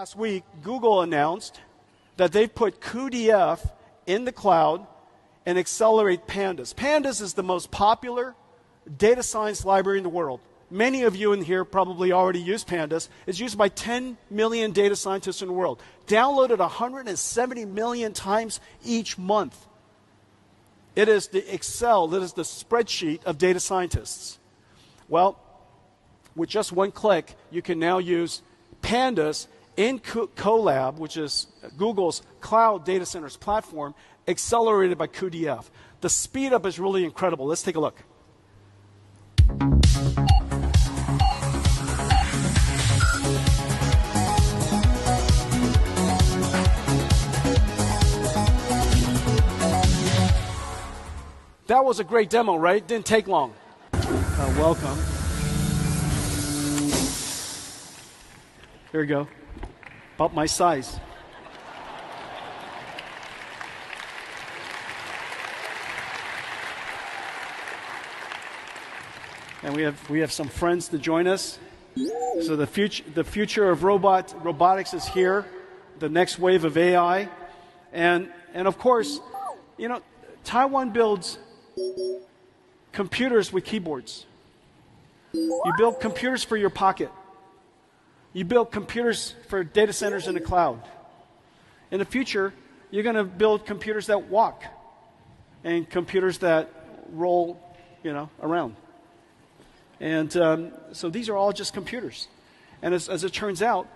Last week, Google announced that they've put cuDF in the cloud and accelerate Pandas. Pandas is the most popular data science library in the world. Many of you in here probably already use Pandas. It's used by 10 million data scientists in the world. Downloaded 170 million times each month. It is the Excel, it is the spreadsheet of data scientists. Well, with just one click, you can now use Pandas in Colab, which is Google's cloud data centers platform, accelerated by cuDF. The speed up is really incredible. Let's take a look. That was a great demo, right? Didn't take long. Welcome. Here we go. About my size. And we have some friends to join us. So the future of robotics is here. The next wave of AI, and of course, you know, Taiwan builds computers with keyboards. You build computers for your pocket. You build computers for data centers in the cloud. In the future, you're going to build computers that walk and computers that roll, around. And so these are all just computers. And as it turns out,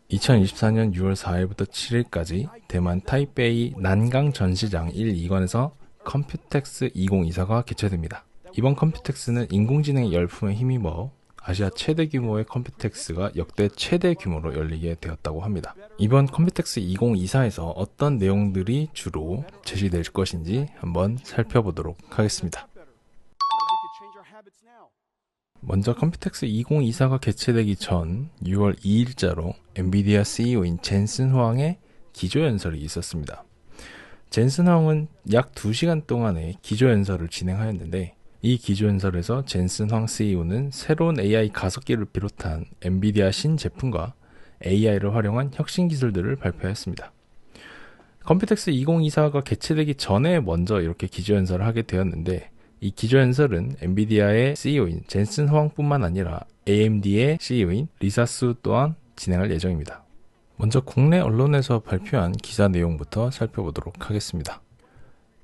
2024년 6월 4일부터 7일까지 대만 타이베이 난강 전시장 1, 2관에서 컴퓨텍스 2024가 개최됩니다. 이번 컴퓨텍스는 인공지능의 열풍에 힘입어 아시아 최대 규모의 컴퓨텍스가 역대 최대 규모로 열리게 되었다고 합니다. 이번 컴퓨텍스 2024에서 어떤 내용들이 주로 제시될 것인지 한번 살펴보도록 하겠습니다. 먼저 컴퓨텍스 2024가 개최되기 전 6월 2일자로 엔비디아 CEO인 젠슨 후앙의 기조연설이 있었습니다. 젠슨 후앙은 약 2시간 동안의 기조연설을 진행하였는데, 이 기조연설에서 젠슨 후앙 CEO는 새로운 AI 가속기를 비롯한 엔비디아 신제품과 AI를 활용한 혁신 기술들을 발표했습니다. 컴퓨텍스 2024가 개최되기 전에 먼저 이렇게 기조연설을 하게 되었는데, 이 기조연설은 엔비디아의 CEO인 젠슨 후앙뿐만 아니라 AMD의 CEO인 리사 수 또한 진행할 예정입니다. 먼저 국내 언론에서 발표한 기사 내용부터 살펴보도록 하겠습니다.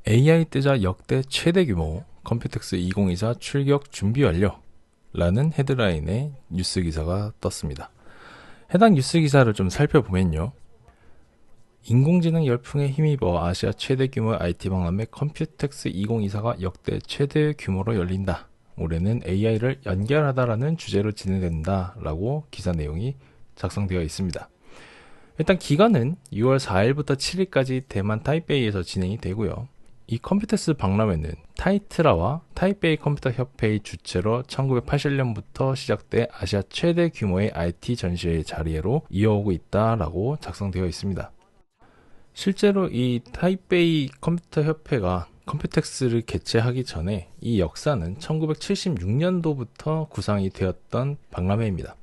AI 뜨자 역대 최대 규모 컴퓨텍스 2024 출격 준비 완료 라는 헤드라인의 뉴스 기사가 떴습니다. 해당 뉴스 기사를 좀 살펴보면요, 인공지능 열풍에 힘입어 아시아 최대 규모의 IT 박람회 컴퓨텍스 2024가 역대 최대 규모로 열린다. 올해는 AI를 연결하다라는 주제로 진행된다 라고 기사 내용이 작성되어 있습니다. 일단 기간은 6월 4일부터 7일까지 대만 타이베이에서 진행이 되고요. 이 컴퓨텍스 박람회는 타이트라와 타이베이 컴퓨터 협회의 주최로 1981년부터 시작돼 아시아 최대 규모의 IT 전시회의 자리로 이어오고 있다라고 작성되어 있습니다. 실제로 이 타이베이 컴퓨터 협회가 컴퓨텍스를 개최하기 전에 이 역사는 1976년도부터 구상이 되었던 박람회입니다.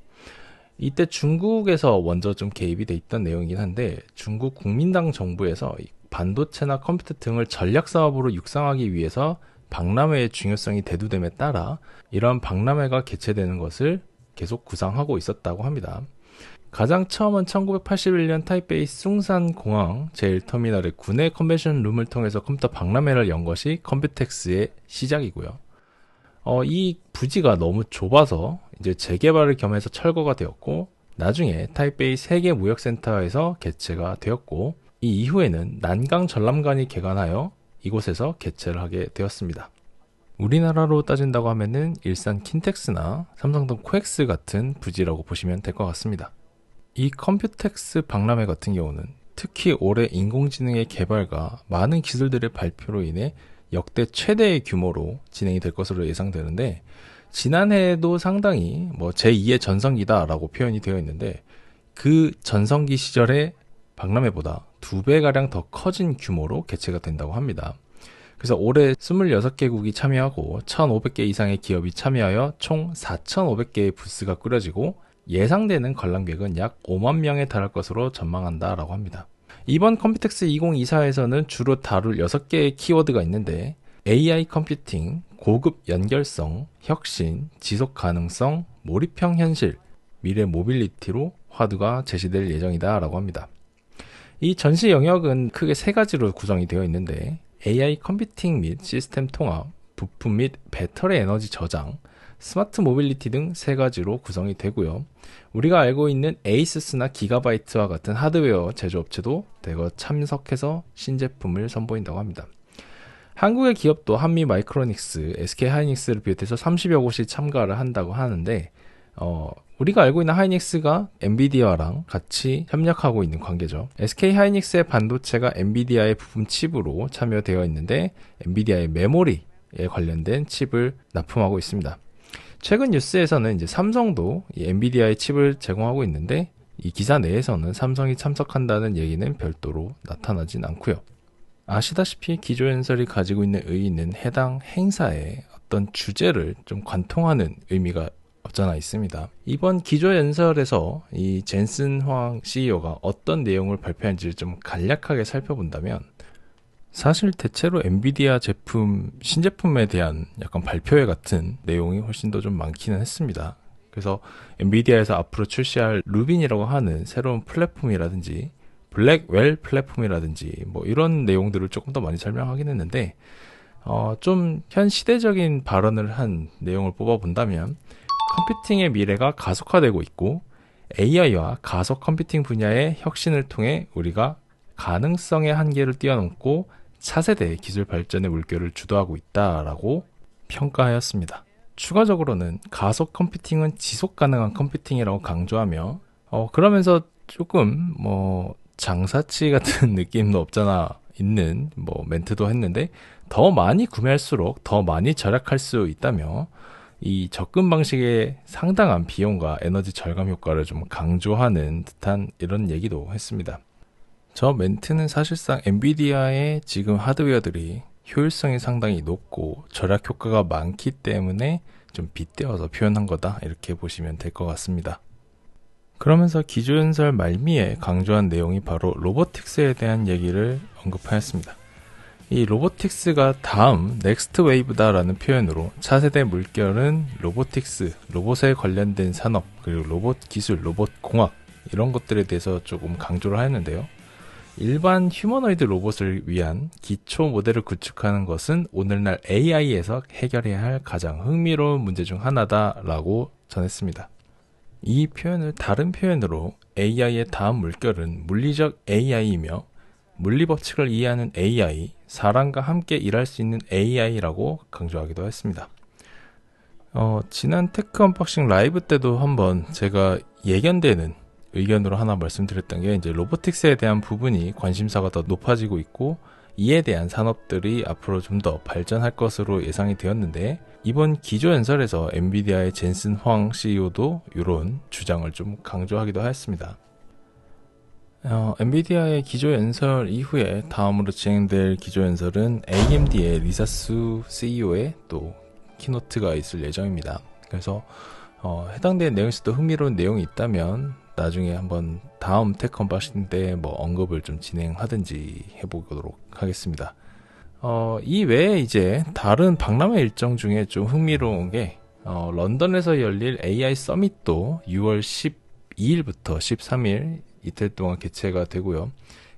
이때 중국에서 먼저 좀 개입이 돼 있던 내용이긴 한데, 중국 국민당 정부에서 반도체나 컴퓨터 등을 전략 사업으로 육성하기 위해서 박람회의 중요성이 대두됨에 따라 이러한 박람회가 개최되는 것을 계속 구상하고 있었다고 합니다. 가장 처음은 1981년 타이베이 숭산 공항 제1터미널의 구내 컨벤션 룸을 통해서 컴퓨터 박람회를 연 것이 컴퓨텍스의 시작이고요. 이 부지가 너무 좁아서 이제 재개발을 겸해서 철거가 되었고, 나중에 타이베이 세계무역센터에서 개최가 되었고, 이 이후에는 난강 전람관이 개관하여 이곳에서 개최를 하게 되었습니다. 우리나라로 따진다고 하면은 일산 킨텍스나 삼성동 코엑스 같은 부지라고 보시면 될 것 같습니다. 이 컴퓨텍스 박람회 같은 경우는 특히 올해 인공지능의 개발과 많은 기술들의 발표로 인해 역대 최대의 규모로 진행이 될 것으로 예상되는데, 지난해에도 상당히 제2의 전성기다 라고 표현이 되어 있는데, 그 전성기 시절의 박람회보다 2배가량 더 커진 규모로 개최가 된다고 합니다. 그래서 올해 26개국이 참여하고 1,500개 이상의 기업이 참여하여 총 4,500개의 부스가 꾸려지고 예상되는 관람객은 약 5만 명에 달할 것으로 전망한다라고 합니다. 이번 컴퓨텍스 2024에서는 주로 다룰 6개의 키워드가 있는데 AI 컴퓨팅, 고급 연결성, 혁신, 지속 가능성, 몰입형 현실, 미래 모빌리티로 화두가 제시될 예정이다 라고 합니다. 이 전시 영역은 크게 3가지로 구성이 되어 있는데 AI 컴퓨팅 및 시스템 통합, 부품 및 배터리 에너지 저장, 스마트 모빌리티 등 3가지로 구성이 되고요. 우리가 알고 있는 에이수스나 기가바이트와 같은 하드웨어 제조업체도 대거 참석해서 신제품을 선보인다고 합니다. 한국의 기업도 한미 마이크로닉스, SK 하이닉스를 비롯해서 30여 곳이 참가를 한다고 하는데 우리가 알고 있는 하이닉스가 엔비디아랑 같이 협력하고 있는 관계죠. SK 하이닉스의 반도체가 엔비디아의 부품 칩으로 참여되어 있는데 엔비디아의 메모리에 관련된 칩을 납품하고 있습니다. 최근 뉴스에서는 이제 삼성도 이 엔비디아의 칩을 제공하고 있는데 이 기사 내에서는 삼성이 참석한다는 얘기는 별도로 나타나진 않고요. 아시다시피 기조연설이 가지고 있는 의의는 해당 행사의 어떤 주제를 좀 관통하는 의미가 없잖아 있습니다. 이번 기조연설에서 이 젠슨 황 CEO가 어떤 내용을 발표한지를 좀 간략하게 살펴본다면 사실 대체로 엔비디아 제품, 신제품에 대한 약간 발표회 같은 내용이 훨씬 더 좀 많기는 했습니다. 그래서 엔비디아에서 앞으로 출시할 루빈이라고 하는 새로운 플랫폼이라든지 블랙웰 플랫폼이라든지 뭐 이런 내용들을 조금 더 많이 설명하긴 했는데 좀 현 시대적인 발언을 한 내용을 뽑아본다면 컴퓨팅의 미래가 가속화되고 있고 AI와 가속 컴퓨팅 분야의 혁신을 통해 우리가 가능성의 한계를 뛰어넘고 차세대 기술 발전의 물결을 주도하고 있다라고 평가하였습니다. 추가적으로는 가속 컴퓨팅은 지속 가능한 컴퓨팅이라고 강조하며 그러면서 조금 장사치 같은 느낌도 없잖아 있는 멘트도 했는데 더 많이 구매할수록 더 많이 절약할 수 있다며 이 접근 방식의 상당한 비용과 에너지 절감 효과를 좀 강조하는 듯한 이런 얘기도 했습니다. 저 멘트는 사실상 엔비디아의 지금 하드웨어들이 효율성이 상당히 높고 절약 효과가 많기 때문에 좀 빗대어서 표현한 거다 이렇게 보시면 될 것 같습니다. 그러면서 기조연설 말미에 강조한 내용이 바로 로보틱스에 대한 얘기를 언급하였습니다. 이 로보틱스가 다음 넥스트 웨이브다라는 표현으로 차세대 물결은 로보틱스, 로봇에 관련된 산업, 그리고 로봇 기술, 로봇 공학 이런 것들에 대해서 조금 강조를 하였는데요. 일반 휴머노이드 로봇을 위한 기초 모델을 구축하는 것은 오늘날 AI에서 해결해야 할 가장 흥미로운 문제 중 하나다라고 전했습니다. 이 표현을 다른 표현으로 AI의 다음 물결은 물리적 AI이며 물리법칙을 이해하는 AI, 사람과 함께 일할 수 있는 AI라고 강조하기도 했습니다. 지난 테크 언박싱 라이브 때도 한번 제가 예견되는 의견으로 하나 말씀드렸던 게 이제 로보틱스에 대한 부분이 관심사가 더 높아지고 있고 이에 대한 산업들이 앞으로 좀 더 발전할 것으로 예상이 되었는데 이번 기조연설에서 엔비디아의 젠슨 황 CEO도 이런 주장을 좀 강조하기도 하였습니다. 엔비디아의 기조연설 이후에 다음으로 진행될 기조연설은 AMD의 리사 수 CEO의 또 키노트가 있을 예정입니다. 그래서 해당되는 내용에서도 흥미로운 내용이 있다면 나중에 한번 다음 테크 언박싱 때 언급을 좀 진행하든지 해보도록 하겠습니다. 이 외에 이제 다른 박람회 일정 중에 좀 흥미로운 게 런던에서 열릴 AI 서밋도 6월 12일부터 13일 이틀 동안 개최가 되고요.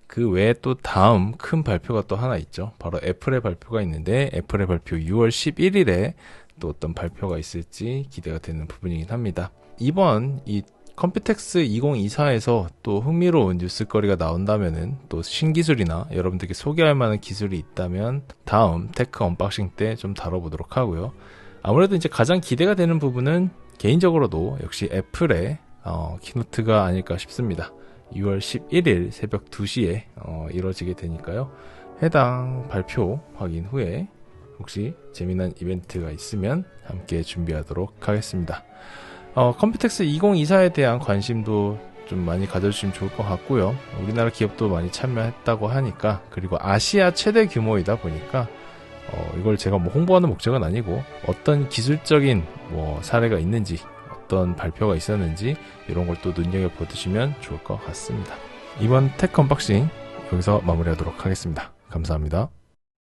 그 외에 또 다음 큰 발표가 또 하나 있죠. 바로 애플의 발표가 있는데 애플의 발표 6월 11일에 또 어떤 발표가 있을지 기대가 되는 부분이긴 합니다. 이번 이 컴퓨텍스 2024에서 또 흥미로운 뉴스거리가 나온다면은 또 신기술이나 여러분들께 소개할 만한 기술이 있다면 다음 테크 언박싱 때 좀 다뤄보도록 하고요. 아무래도 이제 가장 기대가 되는 부분은 개인적으로도 역시 애플의 키노트가 아닐까 싶습니다. 6월 11일 새벽 2시에 이뤄지게 되니까요. 해당 발표 확인 후에 혹시 재미난 이벤트가 있으면 함께 준비하도록 하겠습니다. 컴퓨텍스 2024에 대한 관심도 좀 많이 가져주시면 좋을 것 같고요. 우리나라 기업도 많이 참여했다고 하니까 그리고 아시아 최대 규모이다 보니까 이걸 제가 뭐 홍보하는 목적은 아니고 어떤 기술적인 뭐 사례가 있는지 어떤 발표가 있었는지 이런 걸 또 눈여겨보시면 좋을 것 같습니다. 이번 테크 언박싱 여기서 마무리하도록 하겠습니다. 감사합니다.